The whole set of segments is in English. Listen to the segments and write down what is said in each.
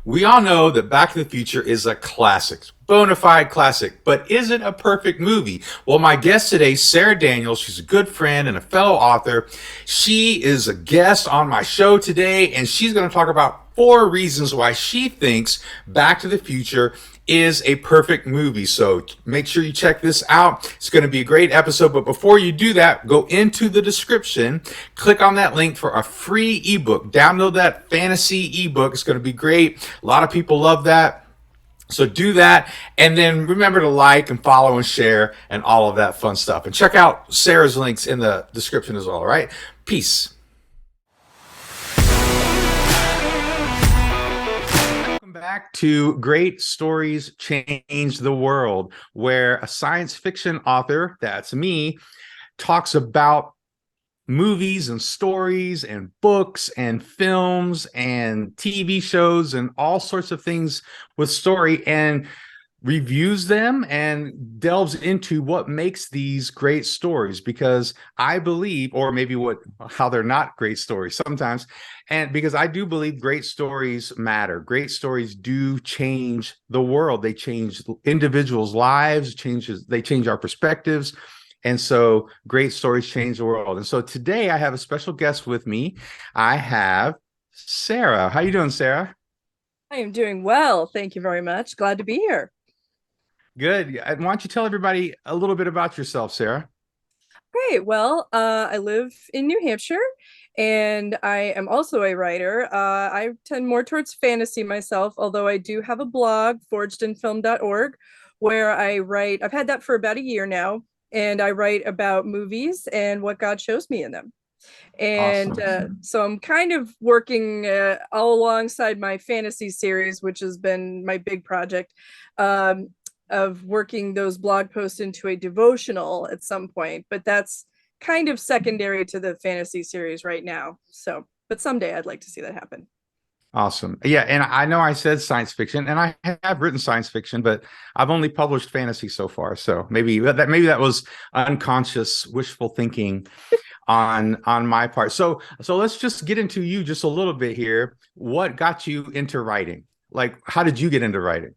We all know that Back to the Future is a classic, bona fide classic, but is it a perfect movie? Well, my guest today, Sarah Daniels, she's a good friend and a fellow author. She is a guest on my show today, and she's going to talk about 4 reasons why she thinks Back to the Future is a perfect movie. So make sure you check this out. It's going to be a great episode. But before you do that, go into the description, click on that link for a free ebook. Download that fantasy ebook. It's going to be great. A lot of people love that. So do that. And then remember to like and follow and share and all of that fun stuff. And check out Sarah's links in the description as well. All right. Peace. Welcome back to Great Stories Change the World, where a science fiction author, that's me, talks about movies and stories and books and films and TV shows and all sorts of things with story, and reviews them and delves into what makes these great stories, because I believe, or maybe how they're not great stories sometimes, and because I do believe great stories matter. Great stories do change the world. They change individuals' lives, they change our perspectives. And so great stories change the world. And so today I have a special guest with me. I have Sarah. How you doing, Sarah? I am doing well. Thank you very much. Glad to be here. Good. Why don't you tell everybody a little bit about yourself, Sarah? Great. Well, I live in New Hampshire and I am also a writer. I tend more towards fantasy myself, although I do have a blog, forgedinfilm.org, where I write. I've had that for about a year now, and I write about movies and what God shows me in them. And Awesome. so I'm kind of working all alongside my fantasy series, which has been my big project, um, of working those blog posts into a devotional at some point. But that's kind of secondary to the fantasy series right now. So, but someday I'd like to see that happen. Awesome. Yeah, and I know I said science fiction, and I have written science fiction, but I've only published fantasy so far. So maybe that was unconscious wishful thinking on my part. So let's just get into you just a little bit here. What got you into writing? Like, how did you get into writing?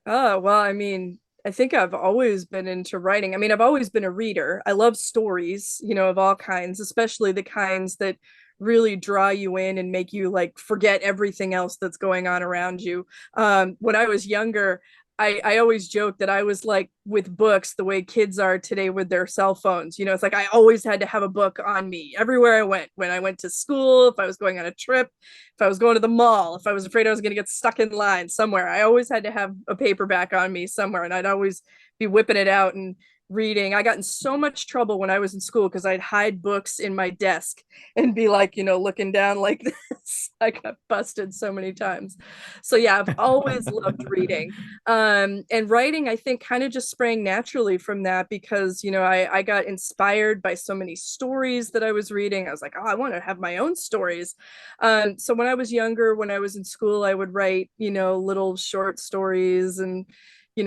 Oh, well, I mean, I think I've always been into writing. I mean, I've always been a reader. I love stories, of all kinds, especially the kinds that really draw you in and make you like forget everything else that's going on around you. When I was younger, I always joke that I was like with books the way kids are today with their cell phones. It's like I always had to have a book on me everywhere I went. When I went to school, if I was going on a trip, if I was going to the mall, if I was afraid I was going to get stuck in line somewhere, I always had to have a paperback on me somewhere, and I'd always be whipping it out and reading. I got in so much trouble when I was in school because I'd hide books in my desk and be like, looking down like this. I got busted so many times. So yeah, I've always loved reading. And writing, I think, kind of just sprang naturally from that because, I got inspired by so many stories that I was reading. I was like, oh, I want to have my own stories. So when I was younger, when I was in school, I would write, little short stories and,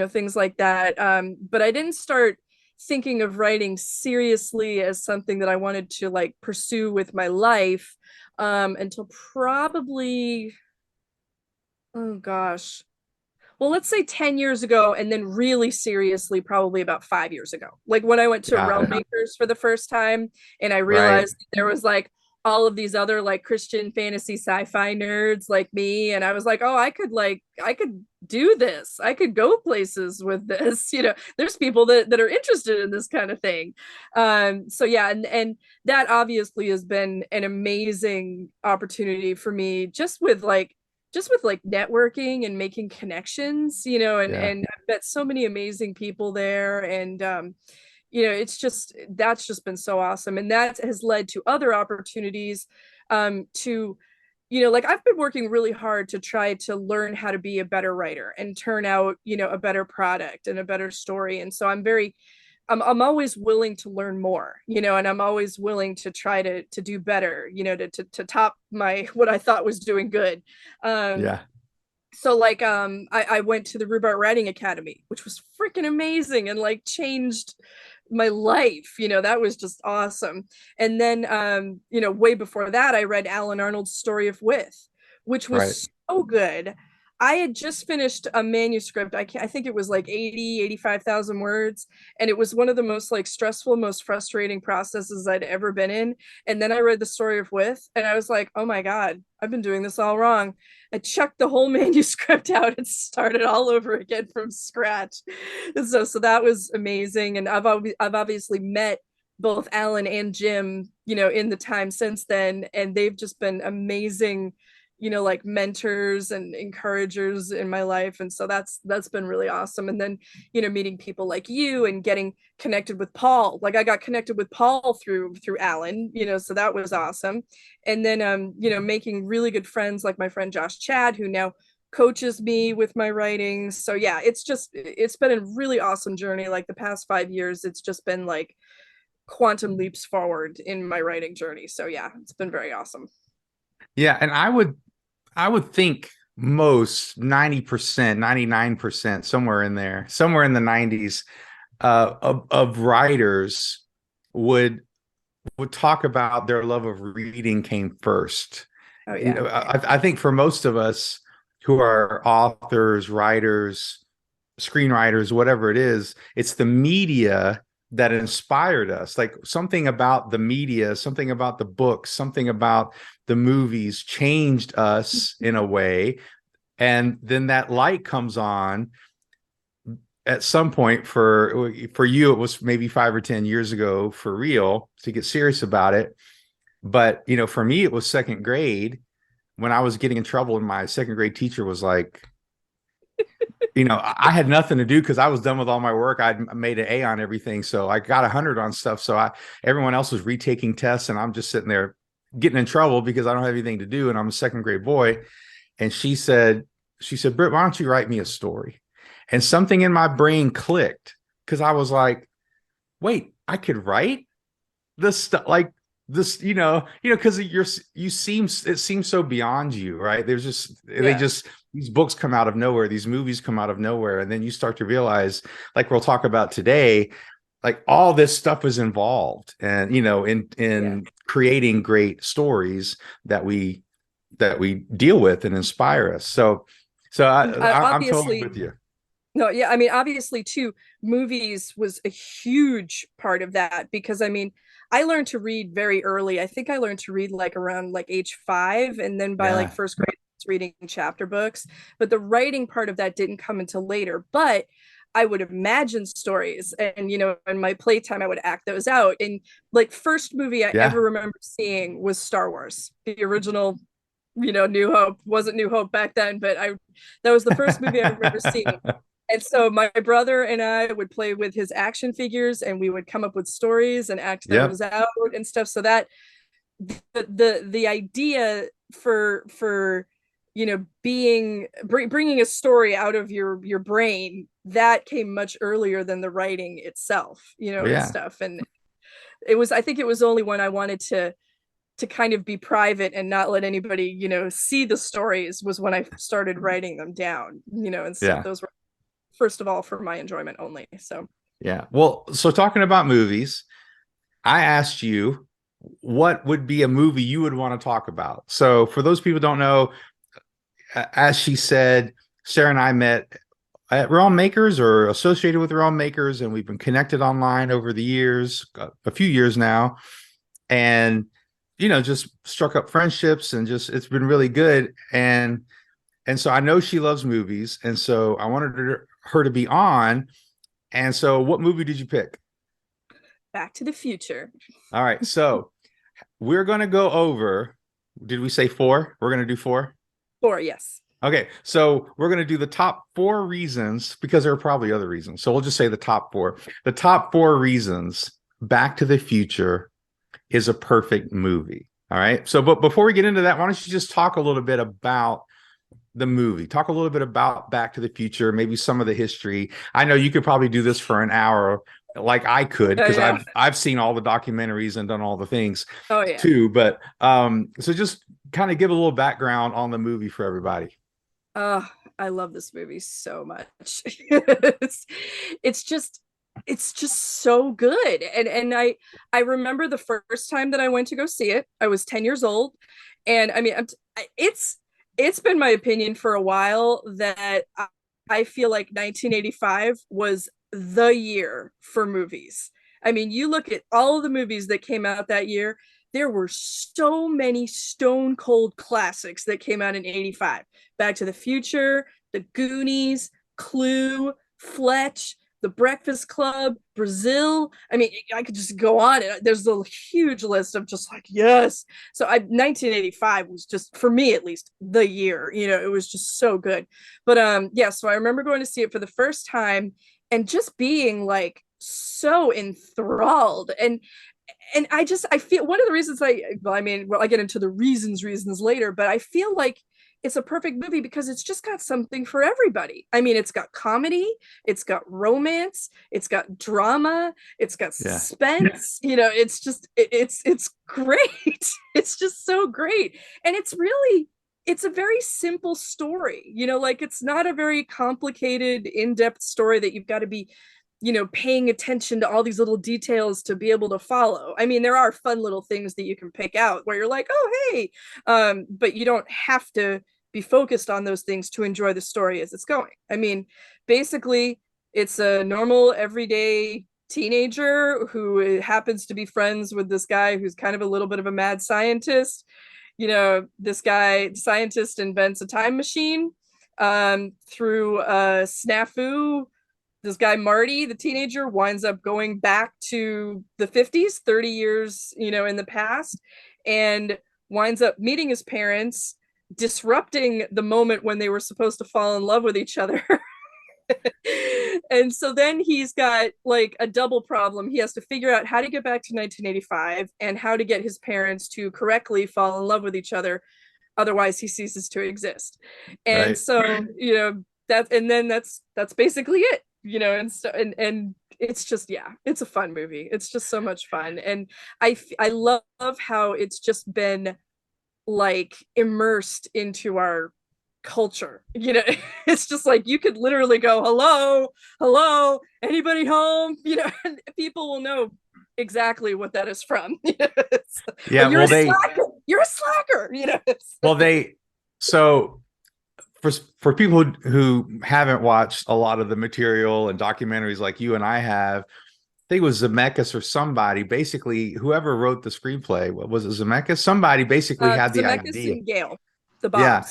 things like that. But I didn't start thinking of writing seriously as something that I wanted to like pursue with my life until probably, oh gosh, well, let's say 10 years ago, and then really seriously, probably about 5 years ago. Like when I went to Got Realm it. Makers for the first time, and I Right. realized there was like all of these other like Christian fantasy sci-fi nerds like me. And I was like, oh, I could do this. I could go places with this. There's people that are interested in this kind of thing. So yeah, and that obviously has been an amazing opportunity for me just with networking and making connections, Yeah. and I've met so many amazing people there. And that's just been so awesome. And that has led to other opportunities to like I've been working really hard to try to learn how to be a better writer and turn out, a better product and a better story. And so I'm always willing to learn more, and I'm always willing to try to do better, to top my what I thought was doing good. Um, Yeah. so like I went to the Rhubarb Writing Academy, which was freaking amazing and like changed my life. That was just awesome. And then way before that, I read Alan Arnold's Story of With, which Right. was so good. I had just finished a manuscript. I think it was like 85,000 words. And it was one of the most like stressful, most frustrating processes I'd ever been in. And then I read The Story of With and I was like, oh my God, I've been doing this all wrong. I chucked the whole manuscript out and started all over again from scratch. And so that was amazing. And I've obviously met both Alan and Jim, in the time since then. And they've just been amazing, like mentors and encouragers in my life. And so that's been really awesome. And then, meeting people like you and getting connected with Paul. Like I got connected with Paul through Alan, so that was awesome. And then making really good friends like my friend Josh Chad, who now coaches me with my writing. So yeah, it's been a really awesome journey. Like the past 5 years, it's just been like quantum leaps forward in my writing journey. So yeah, it's been very awesome. Yeah, and I would think most 90%, 99%, somewhere in there, somewhere in the 90s, of writers would talk about their love of reading came first. Oh yeah. I think for most of us who are authors, writers, screenwriters, whatever it is, it's the media that inspired us. Like something about the media, something about the books, something about the movies changed us in a way. And then that light comes on at some point. For you, it was maybe 5 or 10 years ago for real to get serious about it. But for me, it was second grade when I was getting in trouble, and my second grade teacher was like, I had nothing to do because I was done with all my work. I'd made an A on everything. So I got 100 on stuff. So everyone else was retaking tests and I'm just sitting there getting in trouble because I don't have anything to do. And I'm a second grade boy. And she said, Britt, why don't you write me a story? And something in my brain clicked because I was like, wait, I could write this stuff like this, because it seems so beyond you, right? Yeah. These books come out of nowhere, these movies come out of nowhere, and then you start to realize, like we'll talk about today, like all this stuff is involved, and in Yeah. creating great stories that we deal with and inspire us. So I'm totally Obviously, with you. no, yeah. I mean, obviously, too, movies was a huge part of that because I learned to read very early. I think I learned to read like around like age 5, and then by like Yeah, first grade, I was reading chapter books. But the writing part of that didn't come until later. But I would imagine stories, and in my playtime, I would act those out. And like first movie I yeah, ever remember seeing was Star Wars, the original. New Hope wasn't New Hope back then, but I that was the first movie I remember seeing. And so my brother and I would play with his action figures and we would come up with stories and act yep, those out and stuff. So that the idea for bringing a story out of your brain, that came much earlier than the writing itself, and yeah. stuff. And I think it was only when I wanted to kind of be private and not let anybody, see the stories was when I started writing them down, and stuff. Yeah. Those were first of all for my enjoyment only. So Yeah. Well, so talking about movies, I asked you what would be a movie you would want to talk about. So for those people who don't know, as she said, Sarah and I met at Realm Makers or associated with Realm Makers, and we've been connected online over the years, a few years now, and just struck up friendships and just it's been really good. And so I know she loves movies, and so I wanted her to be on. And so, what movie did you pick? Back to the Future. All right. So we're going to go over. Did we say four? We're going to do four. 4, yes. Okay. So we're going to do the top four reasons because there are probably other reasons. So we'll just say the top four. The top four reasons Back to the Future is a perfect movie. All right. So, but before we get into that, why don't you just talk a little bit about the movie? Talk a little bit about Back to the Future, maybe some of the history. I know you could probably do this for an hour, like I could, Oh because yeah. I've seen all the documentaries and done all the things Oh yeah. too. But so just kind of give a little background on the movie for everybody. Oh, I love this movie so much. It's just it's just so good. And I remember the first time that I went to go see it. I was 10 years old. And I mean, it's it's been my opinion for a while that I feel like 1985 was the year for movies. I mean, you look at all of the movies that came out that year, there were so many stone cold classics that came out in 85. Back to the Future, The Goonies, Clue, Fletch, The Breakfast Club, Brazil. I mean, I could just go on. There's a huge list of just like, yes. 1985 was just, for me at least, the year. It was just so good. But yeah, so I remember going to see it for the first time and just being like so enthralled. And I feel one of the reasons I get into the reasons later, but I feel like it's a perfect movie because it's just got something for everybody. I mean, it's got comedy, it's got romance, it's got drama, it's got Yeah. suspense. It's just it's great. It's just so great. And it's a very simple story. Like it's not a very complicated, in-depth story that you've got to be paying attention to all these little details to be able to follow. I mean, there are fun little things that you can pick out where you're like, oh, hey, but you don't have to be focused on those things to enjoy the story as it's going. I mean, basically, it's a normal, everyday teenager who happens to be friends with this guy who's kind of a little bit of a mad scientist. This guy, scientist, invents a time machine through a snafu. This guy Marty, the teenager, winds up going back to the 50s, 30 years, in the past, and winds up meeting his parents, disrupting the moment when they were supposed to fall in love with each other. And so then he's got like a double problem. He has to figure out how to get back to 1985 and how to get his parents to correctly fall in love with each other. Otherwise, he ceases to exist. And Right. so, that's basically it. And it's just, yeah, it's a fun movie. It's just so much fun. And I love how it's just been like immersed into our culture. It's just like you could literally go, hello, anybody home? And people will know exactly what that is from. Yeah. You're a Well, slacker. You're a slacker. well, they, so for people who haven't watched a lot of the material and documentaries like you and I have, I think it was Zemeckis or somebody, basically, whoever wrote the screenplay, what was it, Zemeckis? Somebody basically had the Zemeckis idea. and Gale, the Yeah.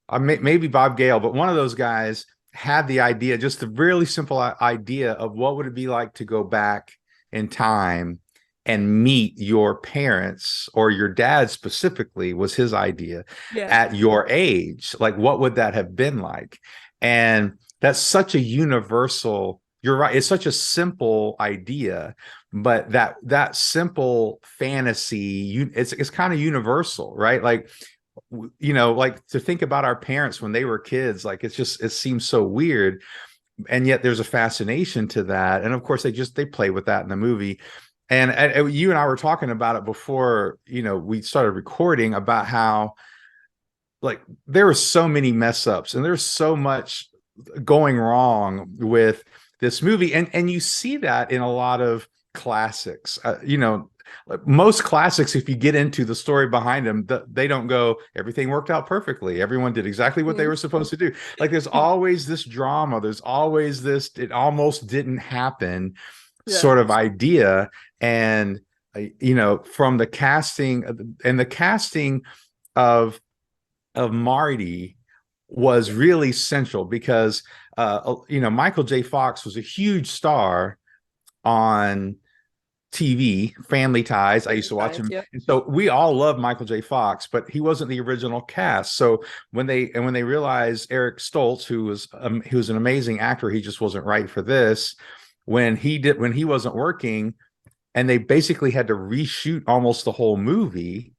Bobs. Maybe Bob Gale, but one of those guys had the idea, just a really simple idea of what would it be like to go back in time and meet your parents, or your dad specifically was his idea, Yeah. at your age. Like, what would that have been like? And that's such a universal, you're right, it's such a simple idea, but that simple fantasy, it's kind of universal, right? Like, like to think about our parents when they were kids, like it seems so weird, and yet there's a fascination to that. And of course they play with that in the movie. And you and I were talking about it before we started recording, about how like there were so many mess ups and there's so much going wrong with this movie, and you see that in a lot of classics. Most classics, if you get into the story behind them, they don't go, everything worked out perfectly, everyone did exactly what they were supposed to do. Like, there's always this drama, there's always this it almost didn't happen Yeah. sort of idea. And from the casting, and the casting of Marty was really central, because Michael J. Fox was a huge star on TV, Family Ties. I used to watch him. Yeah. And so we all love Michael J. Fox, but he wasn't the original cast. So when they realized Eric Stoltz, who was an amazing actor, he just wasn't right for this, when he wasn't working, and they basically had to reshoot almost the whole movie,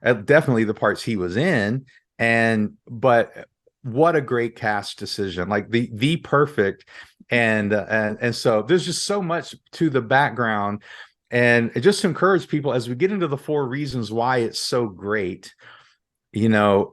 definitely the parts he was in. But what a great cast decision, like the perfect. And so there's just so much to the background. And it just encourage people, as we get into the 4 reasons why it's so great, don't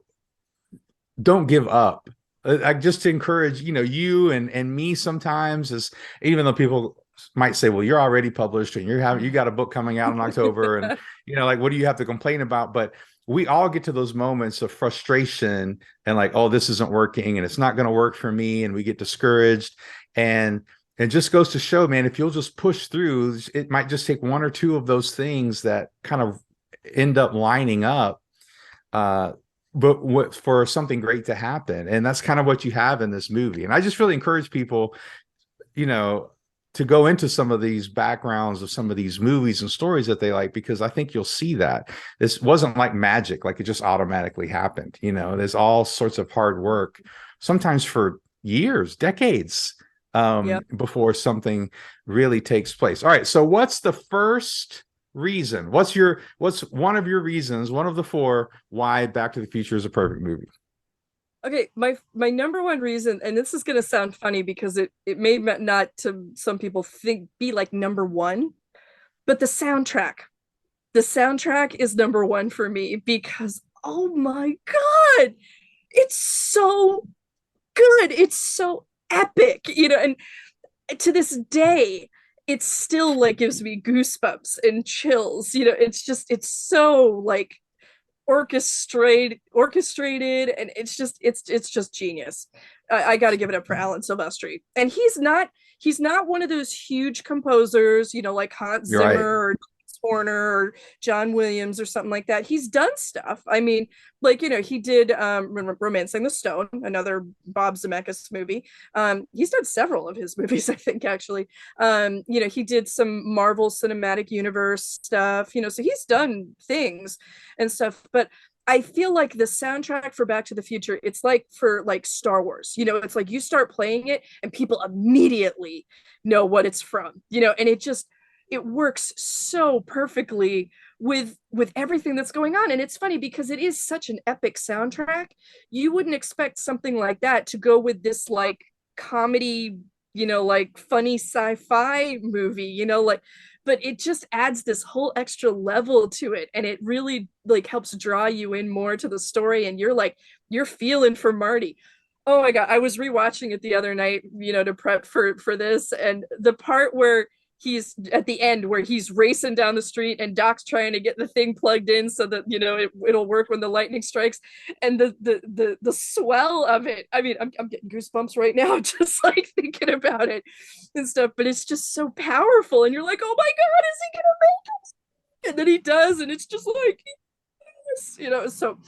give up. I just encourage, you and me sometimes, is, even though people might say, well, you're already published and you got a book coming out in October, and like, what do you have to complain about? But we all get to those moments of frustration and like, oh, this isn't working and it's not going to work for me. And we get discouraged. And it just goes to show, man, if you'll just push through, it might just take one or two of those things that kind of end up lining up. But what for something great to happen. And that's kind of what you have in this movie. And I just really encourage people, you know, to go into some of these backgrounds of some of these movies and stories that they like, because I think you'll see that this wasn't like magic, like it just automatically happened. You know, there's all sorts of hard work, sometimes for years, decades, Yep. before something really takes place. All right. So what's the first reason? What's one of your reasons, one of the four, why Back to the Future is a perfect movie? Okay, my number one reason, and this is gonna sound funny because it may not to some people think be like number one, but the soundtrack is number one for me because oh my god, it's so good, it's so epic, and to this day it still like gives me goosebumps and chills. It's so like orchestrated, and it's just genius. I got to give it up for Alan Silvestri, and he's not one of those huge composers, like Hans You're right. Zimmer or Horner or John Williams or something like that. He's done stuff. I mean, like, he did Romancing the Stone, another Bob Zemeckis movie. He's done several of his movies, I think, actually. He did some Marvel Cinematic Universe stuff, so he's done things and stuff. But I feel like the soundtrack for Back to the Future, it's like for like Star Wars, it's like you start playing it and people immediately know what it's from, and it works so perfectly with everything that's going on. And it's funny because it is such an epic soundtrack. You wouldn't expect something like that to go with this like comedy, like funny sci-fi movie, like, but it just adds this whole extra level to it, and it really like helps draw you in more to the story, and you're feeling for Marty. Oh my god, I was rewatching it the other night, to prep for this, and the part where he's at the end where he's racing down the street and Doc's trying to get the thing plugged in so that it'll work when the lightning strikes, and the swell of it. I mean, I'm getting goosebumps right now just like thinking about it and stuff, but it's just so powerful, and you're like, oh my god, is he gonna make it? And then he does, and it's just like, yes. So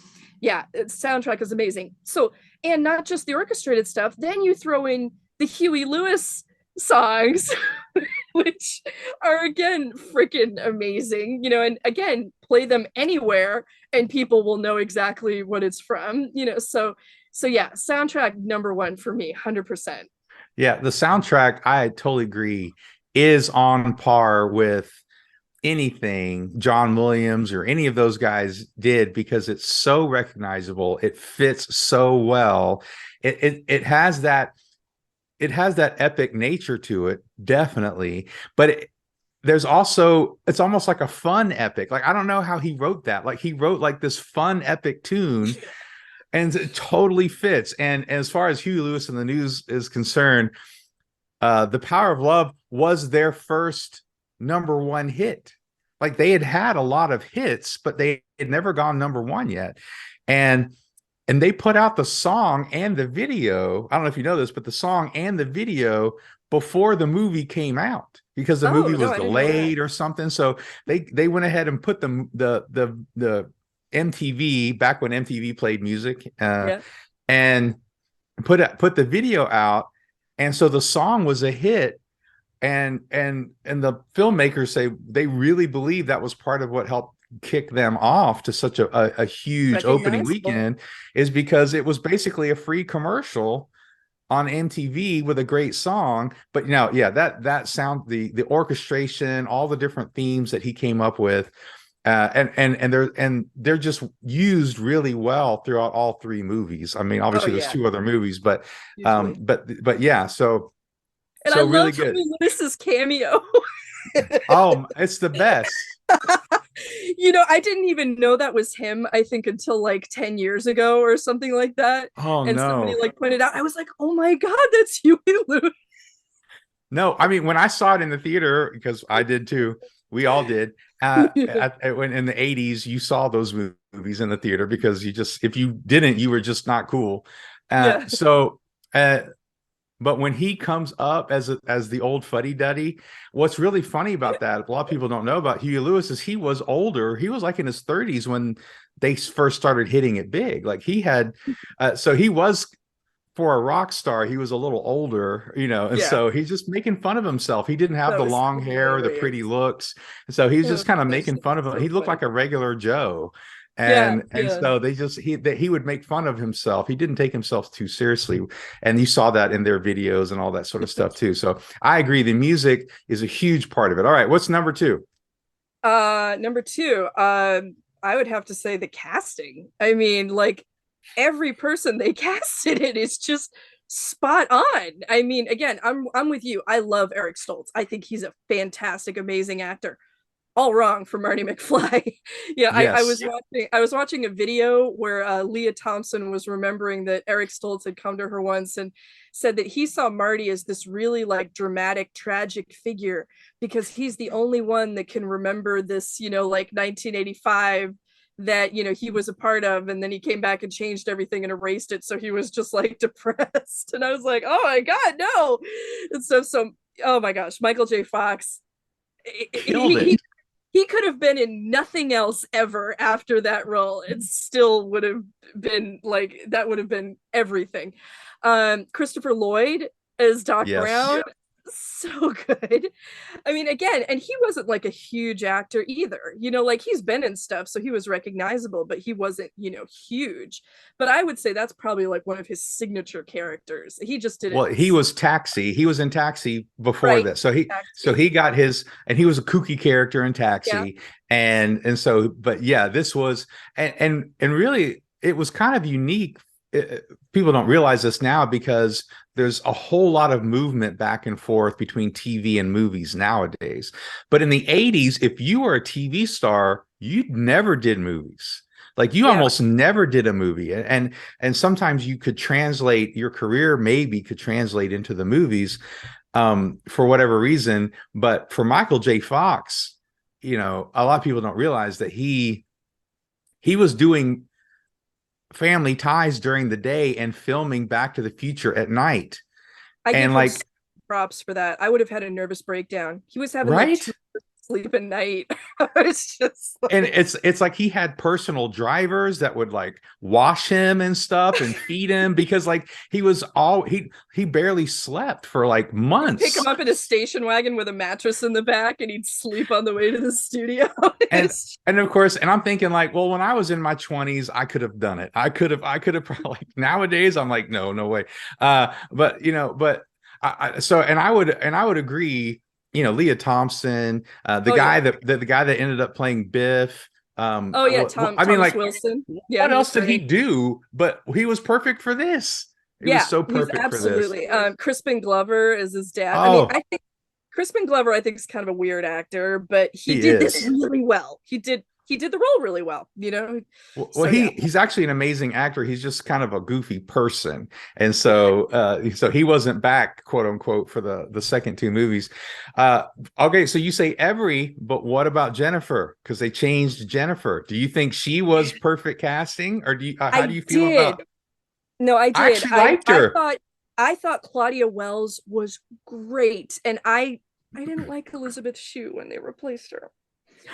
yeah, soundtrack is amazing. So, and not just the orchestrated stuff, then you throw in the Huey Lewis songs, which are again freaking amazing, and again, play them anywhere and people will know exactly what it's from, so yeah, soundtrack number one for me, 100%. Yeah, the soundtrack, I totally agree, is on par with anything John Williams or any of those guys did, because it's so recognizable. It fits so well. It has that epic nature to it, definitely. But there's also, it's almost like a fun epic. Like, I don't know how he wrote that. Like, he wrote like this fun epic tune, and it totally fits. And as far as Huey Lewis and the News is concerned, The Power of Love was their first number one hit. Like, they had a lot of hits, but they had never gone number one yet. And they put out the song and the video. I don't know if you know this, but the song and the video before the movie came out, because the Oh movie no, was I didn't know that. delayed or something. So they went ahead and put the MTV, back when MTV played music, Yeah. and put the video out. And so the song was a hit, and the filmmakers say they really believe that was part of what helped kick them off to such a huge opening Recognizable. weekend, is because it was basically a free commercial on MTV with a great song. But yeah, that sound, the orchestration, all the different themes that he came up with, and they're just used really well throughout all three movies. I mean, Oh obviously there's yeah, two other movies, but hugely. yeah, so And I really love good. Huey Lewis's cameo. Oh, it's the best. I didn't even know that was him, I think, until like 10 years ago or something like that. Oh And somebody no. like pointed out, I was like, oh my God, that's Huey Lewis. No, I mean, when I saw it in the theater, because I did too, We all did. When in the 80s, you saw those movies in the theater because you just, if you didn't, you were just not cool. Uh, Yeah. so, uh, but when he comes up as the old fuddy duddy, what's really funny about that, a lot of people don't know about Huey Lewis, is he was older. He was like in his 30s when they first started hitting it big. Like he had, so he was, for a rock star, he was a little older, and Yeah. so he's just making fun of himself. He didn't have That the was long hair or the pretty hilarious. looks, and so he's Oh, just kind of that's making fun of him. so He looked funny. like a regular Joe, Yeah, and yeah. so he would make fun of himself. He didn't take himself too seriously, and you saw that in their videos and all that sort of stuff too. So I agree, the music is a huge part of it. All right, what's number two? Number two, I would have to say the casting. I mean, like every person they casted it is just spot on. I mean, again, I'm with you. I love Eric Stoltz. I think he's a fantastic, amazing actor. All wrong for Marty McFly. Yeah, Yes. I was watching a video where Leah Thompson was remembering that Eric Stoltz had come to her once and said that he saw Marty as this really like dramatic, tragic figure because he's the only one that can remember this, like 1985 that he was a part of, and then he came back and changed everything and erased it, so he was just like depressed. And I was like, oh my god, no. And so oh my gosh, Michael J. Fox, Killed it. he could have been in nothing else ever after that role. It still would have been like that would have been everything. Christopher Lloyd as Doc Yes. Brown, so good. I mean, again, and he wasn't like a huge actor either. Like he's been in stuff, so he was recognizable, but he wasn't, huge. But I would say that's probably like one of his signature characters. He just did Well, it he was Taxi. He was in Taxi before right. this. So he Taxi. got his, and he was a kooky character in Yeah, Taxi. And so, but yeah, this was, and really it was kind of unique. People don't realize this now because there's a whole lot of movement back and forth between TV and movies nowadays. But in the 80s, if you were a TV star, you never did movies. Like you yeah. almost never did a movie. And sometimes you could translate your career, maybe could translate into the movies, for whatever reason. But for Michael J. Fox, a lot of people don't realize that he was doing Family Ties during the day and filming Back to the Future at night. I give And him like, props for that. I would have had a nervous breakdown. He was having like right? 2 hours sleep a night. It's just And like it's like he had personal drivers that would like wash him and stuff and feed him, because like he barely slept for like pick him months. up in a station wagon with a mattress in the back and he'd sleep on the way to the studio. and It's and of course, and I'm thinking like, well, when I was in my 20s, I could have done it. I could have probably, like, nowadays I'm like, no way. But so, and I would agree, Leah Thompson, the oh yeah. guy the guy that ended up playing Biff. Oh yeah, I mean, Thomas like, Wilson. Yeah, what he was else did he great. do? But he was perfect for this. He was Yeah, so he's perfect for this. absolutely. Crispin Glover is his dad. I mean, Oh, I think Crispin Glover, I think, is kind of a weird actor, but he he did this is. really well. He did the role really well. Well, So yeah. he's actually an amazing actor. He's just kind of a goofy person, and so he wasn't back, quote unquote, for the second two movies. Okay, so you say every, but what about Jennifer? Because they changed Jennifer. Do you think she was perfect casting, or how do I you feel did. about? No, I I did. actually I liked I her. thought I thought Claudia Wells was great, and I didn't like Elizabeth Shue when they replaced her.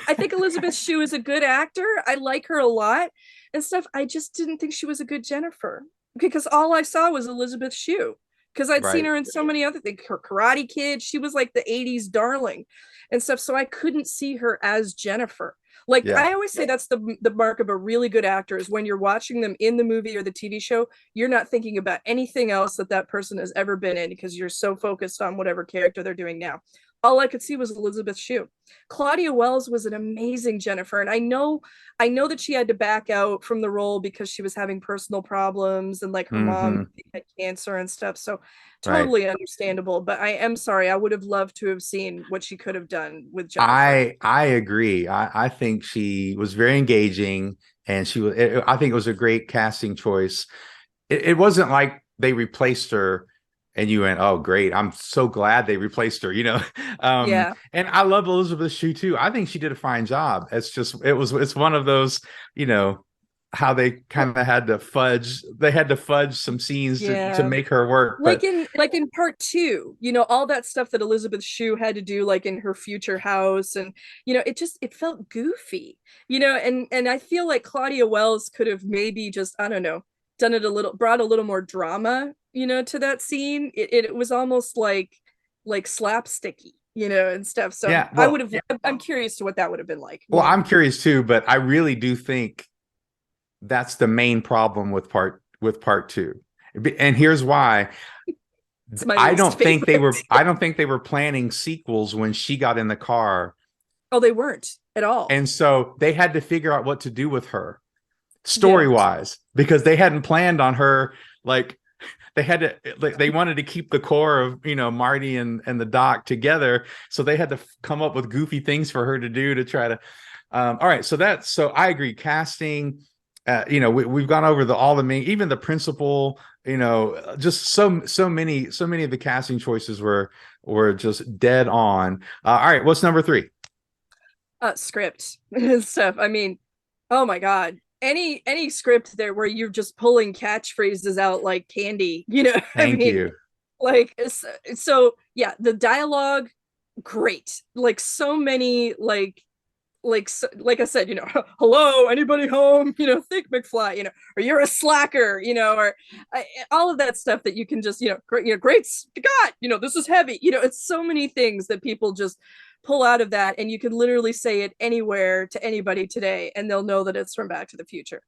I think Elizabeth Shue is a good actor. I like her a lot and stuff. I just didn't think she was a good Jennifer because all I saw was Elizabeth Shue because I'd seen Right. her in so many other things. Her Karate Kid, she was like the 80s darling and stuff. So I couldn't see her as Jennifer. Like Yeah. I always say that's the mark of a really good actor is when you're watching them in the movie or the TV show, you're not thinking about anything else that person has ever been in because you're so focused on whatever character they're doing now. All I could see was Elizabeth Shue. Claudia Wells was an amazing Jennifer, and I know that she had to back out from the role because she was having personal problems and like her mom Hmm. had cancer and stuff. So Right. totally understandable. But I am sorry, I would have loved to have seen what she could have done with Jennifer. I agree. I think she was very engaging, and I think it was a great casting choice. It wasn't like they replaced her. and you went, oh great, I'm so glad they replaced her, Yeah. and I love Elizabeth Shue too. I think she did a fine job. It's one of those, you know how they kind of had to fudge some scenes to Yeah. make her work. But Like in part two, all that stuff that Elizabeth Shue had to do, like in her future house, and it felt goofy, and I feel like Claudia Wells could have maybe just, I don't know, done it a little, brought a little more drama, to that scene. It was almost like slapsticky, and stuff. So yeah, I would have, I'm curious to what that would have been like. well, I'm curious too, but I really do think that's the main problem with part two. And here's why. It's my least favorite. I don't think they were planning sequels when she got in the car. Oh, they weren't at all. And so they had to figure out what to do with her story Yeah. wise, because they hadn't planned on her. Like they wanted to keep the core of, Marty and the doc together. So they had to come up with goofy things for her to do to try to, all right. So I agree. Casting, we've gone over all the main, even the principal, just so many of the casting choices were just dead on. All right, what's number three? Script and stuff. I mean, oh my god, any script there where you're just pulling catchphrases out like candy, I Thank mean, you. like, so yeah, the dialogue, great. Like so many, like I said, hello, anybody home? Think McFly, or you're a slacker, or all of that stuff that you can just, great Scott, this is heavy. It's so many things that people just pull out of that, and you can literally say it anywhere to anybody today, and they'll know that it's from Back to the Future.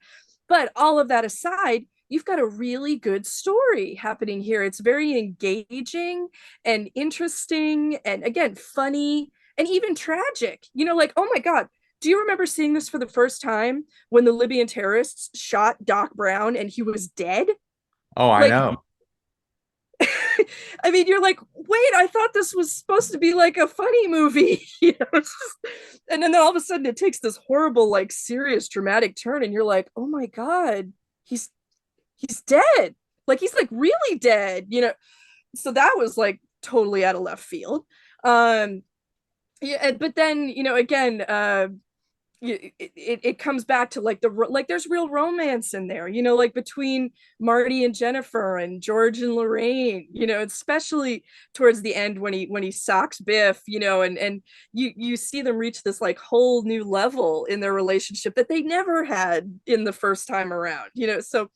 But all of that aside, you've got a really good story happening here. It's very engaging and interesting, and again, funny and even tragic. Like, oh my God, do you remember seeing this for the first time when the Libyan terrorists shot Doc Brown and he was dead? Oh, I Like, know. I mean, you're like, wait, I thought this was supposed to be like a funny movie, and then all of a sudden it takes this horrible, like serious, dramatic turn, and you're like, oh my God, he's he's dead. Like he's like really dead. So that was like totally out of left field. Yeah, but then again, it comes back to like there's real romance in there, like between Marty and Jennifer and George and Lorraine, especially towards the end when he socks Biff, and you see them reach this like whole new level in their relationship that they never had in the first time around, so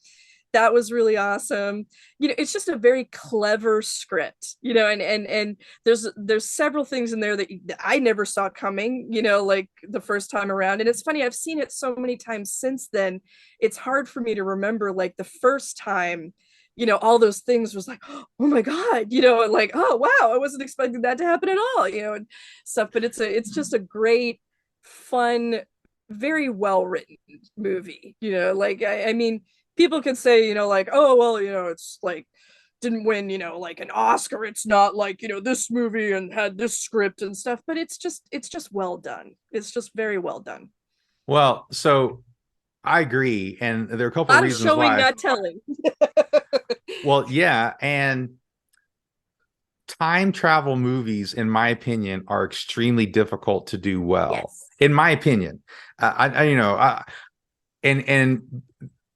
that was really awesome. It's just a very clever script, and there's several things in there that I never saw coming, like the first time around. And it's funny, I've seen it so many times since then, it's hard for me to remember like the first time, all those things was like, oh my God, and like, oh wow, I wasn't expecting that to happen at all, and stuff. But it's just a great, fun, very well written movie, like I mean, people can say, like, oh, well, it's like didn't win, like an Oscar. It's not like, this movie and had this script and stuff, but it's just well done. It's just very well done. Well, so I agree, and there are a couple A of lot of reasons showing, why. not telling. Well, yeah, and time travel movies, in my opinion, are extremely difficult to do well. Yes. In my opinion, and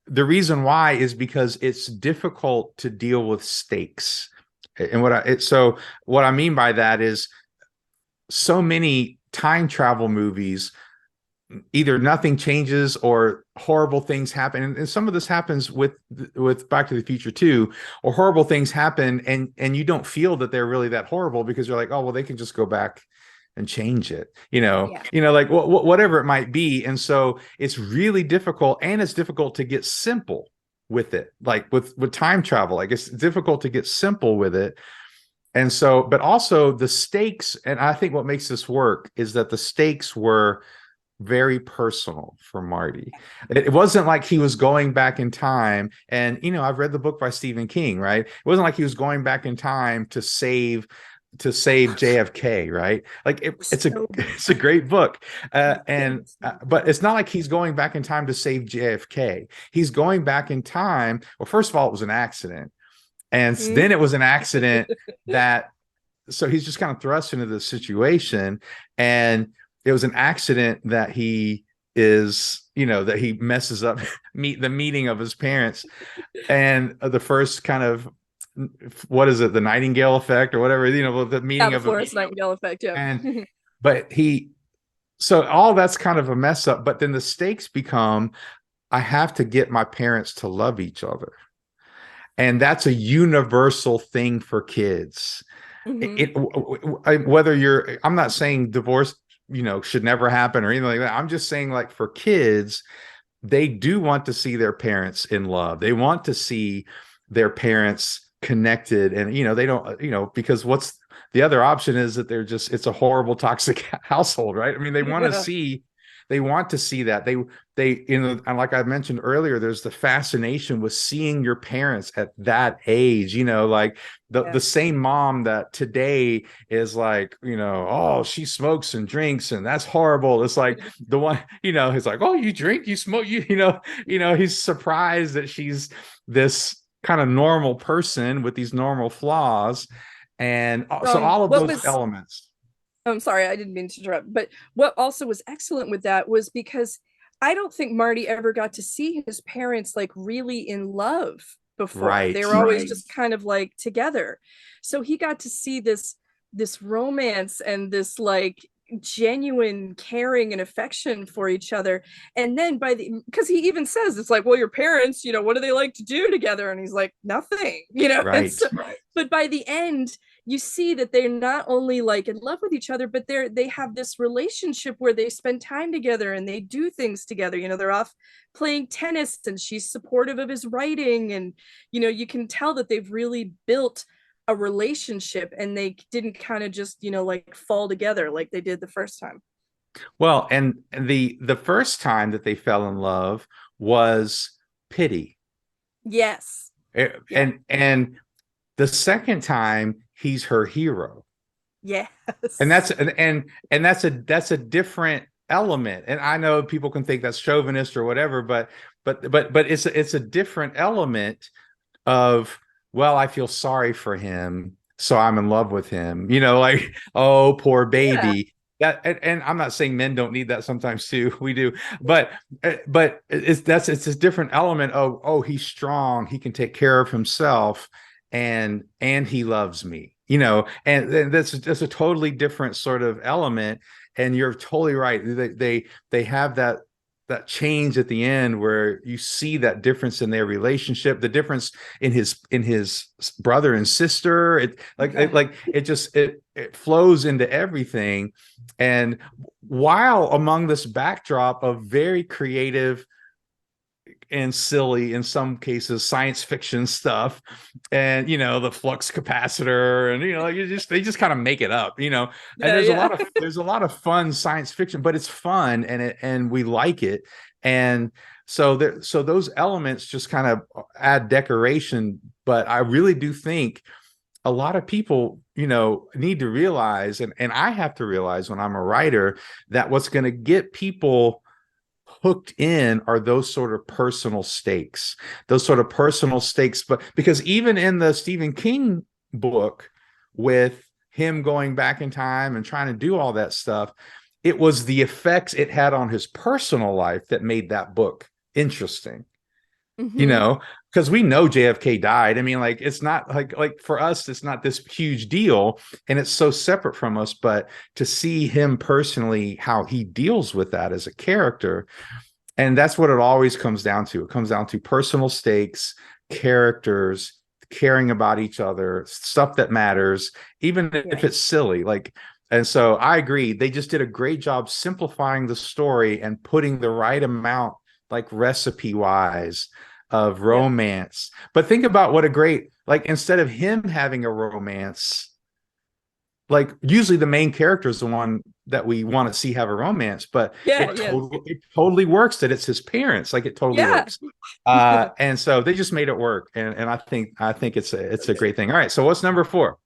the reason why is because it's difficult to deal with stakes. And what I mean by that is so many time travel movies, either nothing changes or horrible things happen, and some of this happens with Back to the Future too, or horrible things happen and you don't feel that they're really that horrible because you're like, oh well, they can just go back and change it, Yeah. like whatever it might be. And so it's really difficult, and it's difficult to get simple with it, like with time travel. Like it's difficult to get simple with it. And so, but also the stakes, and I think what makes this work is that the stakes were very personal for Marty. It wasn't like he was going back in time, and I've read the book by Stephen King, right? It wasn't like he was going back in time to save JFK, right? Like it's a great book, but it's not like he's going back in time to save JFK. He's going back in time. Well, first of all, it was an accident, And Mhm. then it was an accident that, so he's just kind of thrust into this situation. And it was an accident that he is, that he messes up the meeting of his parents. And the first kind of, what is it, the Nightingale effect or whatever, the Yeah, meeting the of a, Florence Nightingale effect. Yeah. and, but so all that's kind of a mess up. But then the stakes become, I have to get my parents to love each other. And that's a universal thing for kids. Hmm. Whether I'm not saying divorce, should never happen or anything like that. I'm just saying, like, for kids, they do want to see their parents in love. They want to see their parents connected. And, they don't, because what's the other option is that it's a horrible, toxic household, right? I mean, Yeah. they want to see that. And like I mentioned earlier, there's the fascination with seeing your parents at that age, like the Yeah. same mom that today is like, oh, she smokes and drinks and that's horrible. It's like the one, he's like, oh, you drink, you smoke, he's surprised that she's this kind of normal person with these normal flaws. And so all of What those was elements. I'm sorry, I didn't mean to interrupt. But what also was excellent with that was because I don't think Marty ever got to see his parents like really in love before. They Right. were always just kind of like together. So he got to see this romance and this like genuine caring and affection for each other. And then because he even says it's like, well, your parents, what do they like to do together? And he's like, nothing, and Right. so but by the end you see that they're not only like in love with each other, but they have this relationship where they spend time together and they do things together. They're off playing tennis and she's supportive of his writing. And, you can tell that they've really built a relationship and they didn't kind of just, like fall together like they did the first time. Well, and the first time that they fell in love was pity. Yes. Yeah. And the second time he's her hero. And Yes. that's a different element. And I know people can think that's chauvinist or whatever, but it's a different element of, well, I feel sorry for him, so I'm in love with him. Like, oh, poor Yeah. baby. And I'm not saying men don't need that sometimes too. We do, but it's a different element of, oh, he's strong, he can take care of himself, and he loves me. And that's a totally different sort of element. And you're totally right. They have that change at the end where you see that difference in their relationship, the difference in his brother and sister. Yeah. It flows into everything. And while among this backdrop of very creative and silly, in some cases, science fiction stuff, and the flux capacitor, and like they just kind of make it up. And Yeah. Yeah. there's a lot of fun science fiction, but it's fun, and we like it. And so those elements just kind of add decoration. But I really do think a lot of people need to realize, and I have to realize when I'm a writer, that what's going to get people hooked in are those sort of personal stakes, but because even in the Stephen King book, with him going back in time and trying to do all that stuff, it was the effects it had on his personal life that made that book interesting. you Hmm. know because we know JFK died. I mean, like, it's not like for us, it's not this huge deal, and it's so separate from us. But to see him personally, how he deals with that as a character, and that's what it always comes down to. It comes down to personal stakes, characters, caring about each other, stuff that matters, even if Yeah. it's silly. And so I agree. They just did a great job simplifying the story and putting the right amount, like recipe wise, of Yeah. romance. But think about what a great, like, instead of him having a romance, like, usually the main character is the one that we want to see have a romance, but Yeah. it Yes. totally works that it's his parents. Like, it totally Yeah. works. And so they just made it work. And I think it's a great thing. All right. So what's number 4?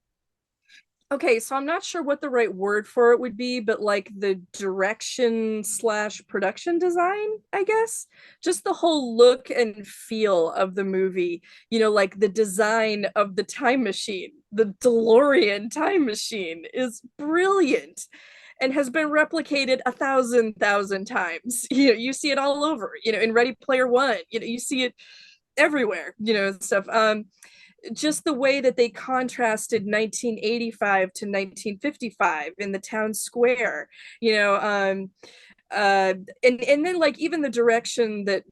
Okay, so I'm not sure what the right word for it would be, but like the direction slash production design, I guess. Just the whole look and feel of the movie, like the design of the time machine, the DeLorean time machine is brilliant and has been replicated a thousand times. You see it all over, in Ready Player One, you see it everywhere, and stuff. Just the way that they contrasted 1985 to 1955 in the town square, you know and then like even the direction that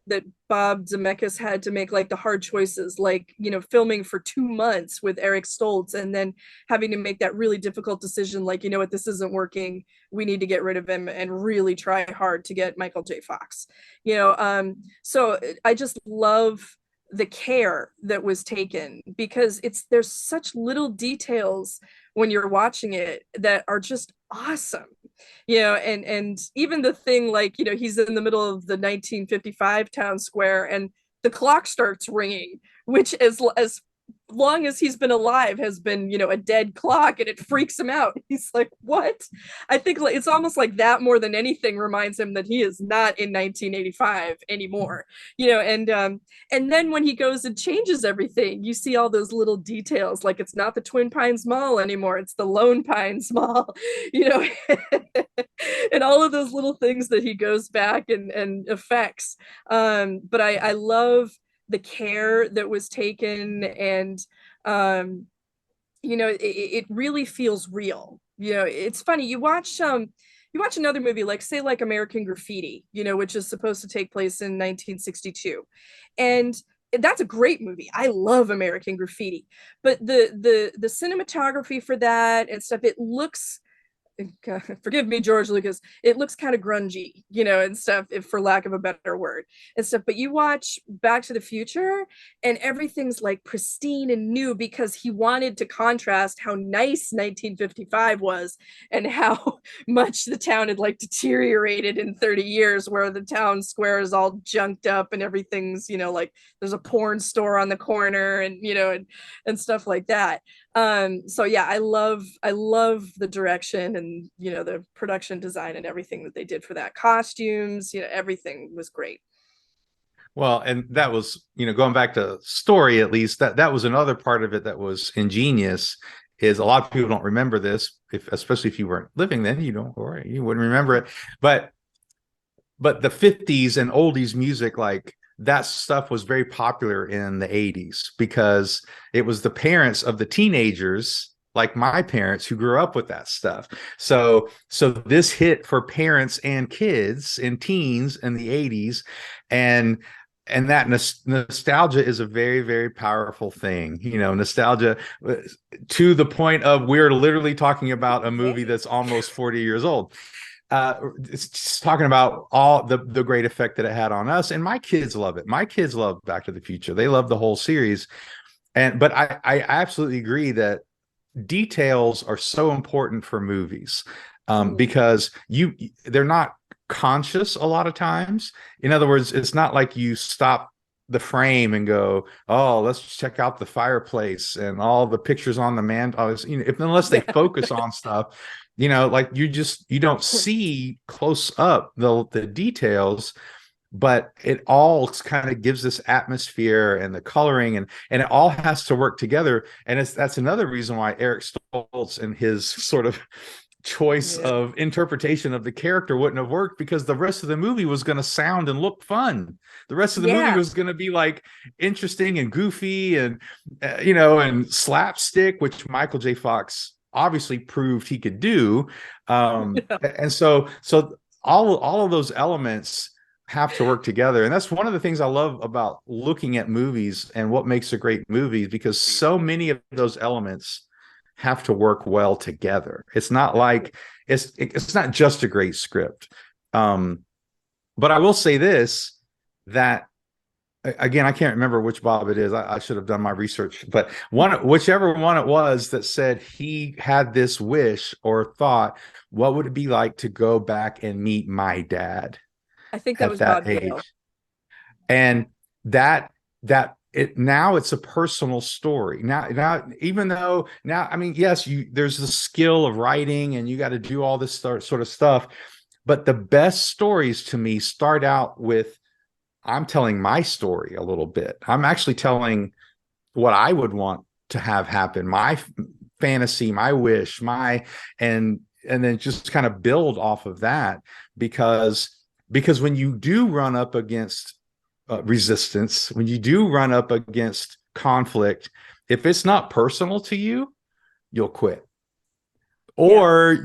Bob Zemeckis had to make like the hard choices, like filming for 2 months with Eric Stoltz and then having to make that really difficult decision, like what, this isn't working, we need to get rid of him and really try hard to get Michael J. Fox. So I just love the care that was taken, because there's such little details when you're watching it that are just awesome. And even the thing, like he's in the middle of the 1955 town square and the clock starts ringing, which as long as he's been alive has been a dead clock, and it freaks him out. He's like, what? I think like it's almost like that more than anything reminds him that he is not in 1985 anymore. And then when he goes and changes everything, you see all those little details, like it's not the Twin Pines Mall anymore, it's the Lone Pines Mall. you know and all of those little things that he goes back and affects. But I love the care that was taken, and it really feels real. It's funny, you watch another movie, like say like American Graffiti, which is supposed to take place in 1962, and that's a great movie. I love American Graffiti, but the cinematography for that and stuff, it looks, forgive me, George Lucas, it looks kind of grungy, and stuff, if for lack of a better word, and stuff. But you watch Back to the Future, and everything's like pristine and new, because he wanted to contrast how nice 1955 was and how much the town had like deteriorated in 30 years, where the town square is all junked up and everything's, like there's a porn store on the corner, and stuff like that. So yeah, I love the direction and the production design and everything that they did for that. Costumes, everything was great. Well, and that was, going back to story, at least that was another part of it that was ingenious. Is a lot of people don't remember this, especially if you weren't living then, or you wouldn't remember it. But the 50s and oldies music, like that stuff was very popular in the 80s, because it was the parents of the teenagers, like my parents, who grew up with that stuff. So this hit for parents and kids and teens in the 80s. And that nostalgia is a very, very powerful thing. Nostalgia to the point of we're literally talking about a movie that's almost 40 years old. It's just talking about all the great effect that it had on us, and my kids love it. My kids love Back to the Future. They love the whole series. But I absolutely agree that details are so important for movies, because they're not conscious a lot of times. In other words, it's not like you stop the frame and go, oh, let's check out the fireplace and all the pictures on the unless they focus on stuff, like you don't see close up the details, but it all kind of gives this atmosphere and the coloring, and it all has to work together. And that's another reason why Eric Stoltz and his sort of choice of interpretation of the character wouldn't have worked, because the rest of the movie was going to sound and look fun. The rest of the movie was going to be like interesting and goofy and and slapstick, which Michael J. Fox obviously proved he could do. And so all of those elements have to work together. And that's one of the things I love about looking at movies and what makes a great movie, because so many of those elements have to work well together. It's not like it's not just a great script. But I will say this, that again, I can't remember which Bob it is. I should have done my research, but whichever one it was that said he had this wish or thought, what would it be like to go back and meet my dad I think that at was that Bob age? Gale. And that it's a personal story now, even though now, I mean, yes, there's the skill of writing and you got to do all this sort of stuff, but the best stories to me start out with, I'm telling my story a little bit. I'm actually telling what I would want to have happen, my fantasy, my wish, and then just kind of build off of that, because when you do run up against resistance, when you do run up against conflict, if it's not personal to you, you'll quit, Yeah. or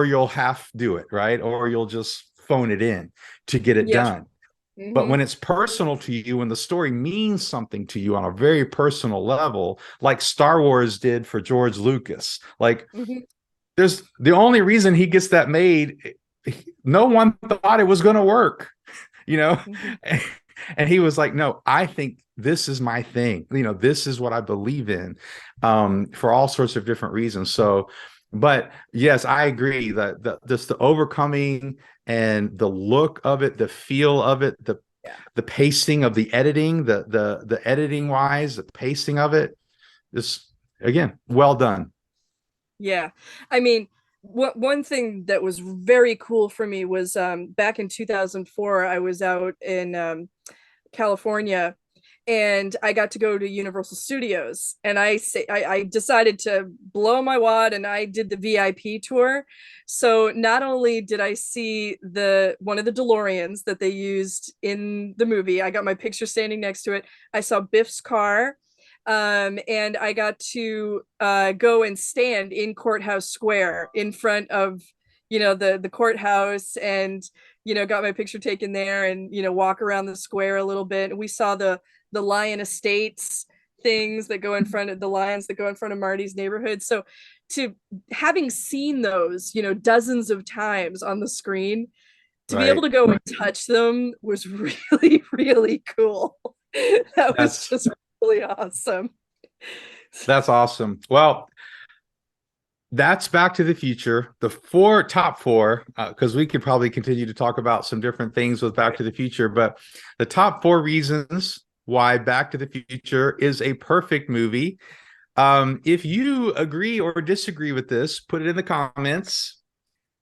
you'll half do it, right? Or you'll just phone it in to get it Yeah. done. But Hmm. when it's personal to you, when the story means something to you on a very personal level, like Star Wars did for George Lucas, like Hmm. there's the only reason he gets that made, no one thought it was going to work, you know. Hmm. And he was like, no, I think this is my thing, this is what I believe in, for all sorts of different reasons. So, but yes, I agree that the overcoming and the look of it, the feel of it, Yeah. the pacing of the editing, the editing wise, the pacing of it is, again, well done. Yeah. I mean, one thing that was very cool for me was back in 2004, I was out in California, and I got to go to Universal Studios, and I decided to blow my wad and I did the VIP tour. So not only did I see the one of the DeLoreans that they used in the movie, I got my picture standing next to it. I saw Biff's car, and I got to go and stand in Courthouse Square in front of the courthouse, and got my picture taken there, and walk around the square a little bit. And we saw the Lion Estates things that go in front of the lions that go in front of Marty's neighborhood. So to having seen those dozens of times on the screen, to be able Right. to go and touch them was really really cool. That was That's just really awesome. that's awesome. Well, that's Back to the Future. The top four, because we could probably continue to talk about some different things with Back to the Future, but the top four reasons why Back to the Future is a perfect movie. If you agree or disagree with this, put it in the comments,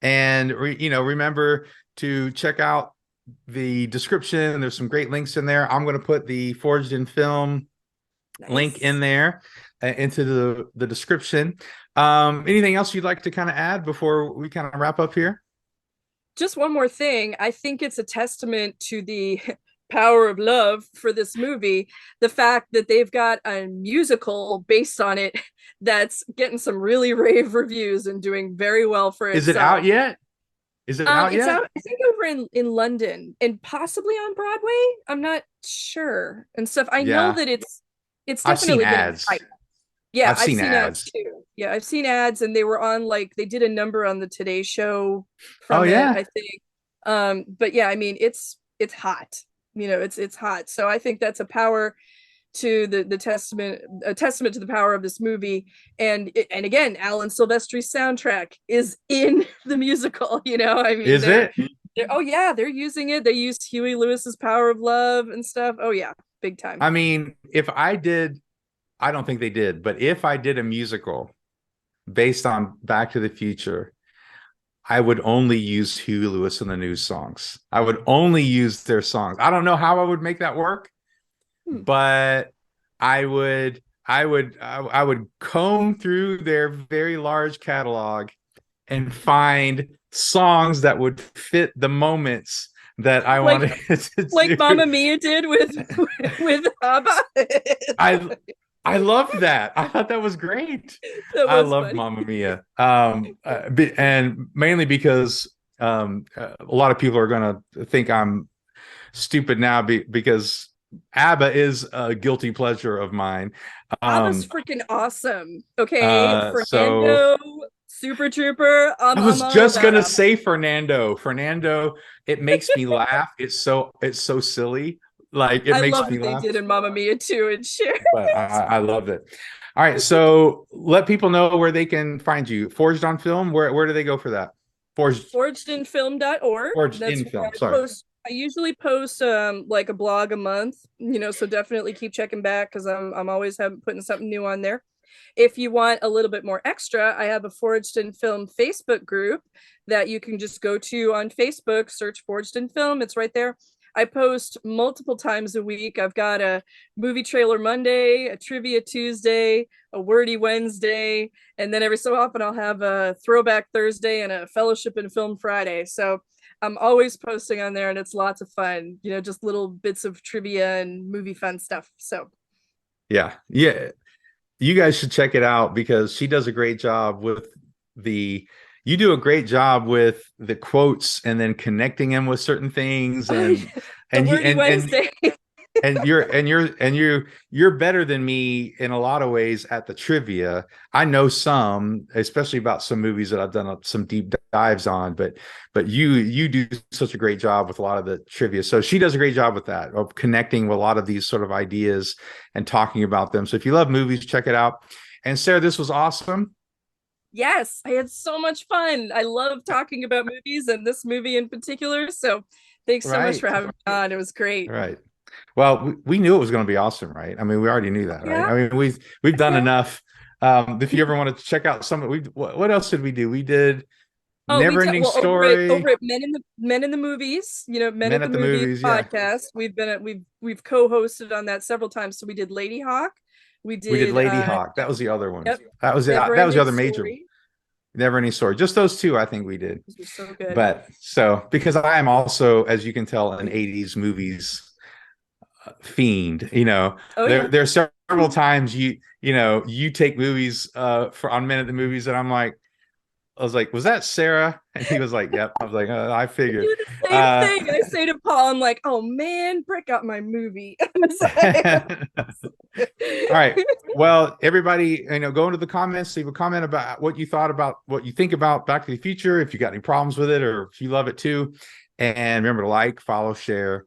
and remember to check out the description. There's some great links in there. I'm going to put the Forged in Film link in Nice. there, into the description. Anything else you'd like to kind of add before we kind of wrap up here? Just one more thing. I think it's a testament to the power of love for this movie, the fact that they've got a musical based on it that's getting some really rave reviews and doing very well for Is it out itself. yet? Is it out It's yet? out, I think, over in London and possibly on Broadway. I'm not sure and stuff. I know Yeah, that it's I've seen definitely getting ads. hype. Yeah, I've I've seen seen ads ads. too. Yeah, I've seen ads, and they were on, like, they did a number on the Today Show Oh from it, yeah. I think. But yeah, I mean, it's hot. It's hot. So I think that's a power to the testament, a testament to the power of this movie. And again, Alan Silvestri's soundtrack is in the musical. I mean, Is it? they're oh yeah, they're using it. They used Huey Lewis's Power of Love and stuff. Oh yeah, big time. I mean, if I did, I don't think they did, but if I did a musical based on Back to the Future, I would only use Huey Lewis and the News songs. I would only use their songs. I don't know how I would make that work, Hmm. but I would comb through their very large catalog and find songs that would fit the moments that I Like wanted to like do. Mamma Mia did with ABBA. I I loved that. I thought that was great. That I was loved funny. Mamma Mia, and mainly because a lot of people are going to think I'm stupid now, because ABBA is a guilty pleasure of mine. ABBA's Um, freaking awesome. Okay, so Fernando, Super Trooper. I I'm was all just about gonna ABBA. say Fernando. Fernando, it makes me laugh. It's so silly. Like, it I makes love me what they laugh, did in Mamma Mia too, and share. but I loved it. All right, so let people know where they can find you. Forged on Film. Where do they go for that? Forged Forgedinfilm.org. Forged That's in where Film. Sorry. I usually post like a blog a month, so definitely keep checking back because I'm always putting something new on there. If you want a little bit more extra, I have a Forged in Film Facebook group that you can just go to on Facebook, search Forged in Film. It's right there. I post multiple times a week. I've got a movie trailer Monday, a trivia Tuesday, a wordy Wednesday, and then every so often I'll have a throwback Thursday and a fellowship in film Friday. So I'm always posting on there and it's lots of fun, just little bits of trivia and movie fun stuff. So Yeah. Yeah. You guys should check it out because she does a great job with the you do a great job with the quotes and then connecting them with certain things and the and you wordy Wednesday. and you're better than me in a lot of ways at the trivia. I know some, especially about some movies that I've done some deep dives on, but you do such a great job with a lot of the trivia. So she does a great job with that, of connecting with a lot of these sort of ideas and talking about them. So if you love movies, check it out. And Sarah, this was awesome. Yes, I had so much fun. I love talking about movies and this movie in particular. So thanks so much for Right. having me on. It was great. Right. Well, we knew it was going to be awesome, right? I mean, we already knew that, right? Yeah. I mean, we've done Yeah. enough. If you ever want to check out some, what else did we do? We did Oh, Never Ending well over at Story, Men in the Movies, Men Men at the at the Movies Movies. Yeah, podcast. We've co-hosted on that several times. So we did Lady Hawk. We we did did Lady Hawk. That was the other one. yep, That was the Never-Ending other major one. Story. Never Ending Story. Just those two, I think we did. This was so good. But so because I am also, as you can tell, an '80s movies fiend. Oh yeah. There's several times you take movies for on Men at the Movies, and I was like, was that Sarah? And he was like, yep. I was like, I I figured. do the same thing. I say to Paul, I'm like, oh man, break out my movie. All right. Well, everybody, go into the comments, leave a comment about what you thought about what you think about Back to the Future, if you got any problems with it or if you love it too. And remember to like, follow, share,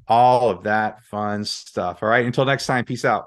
all of that fun stuff. All right. Until next time, peace out.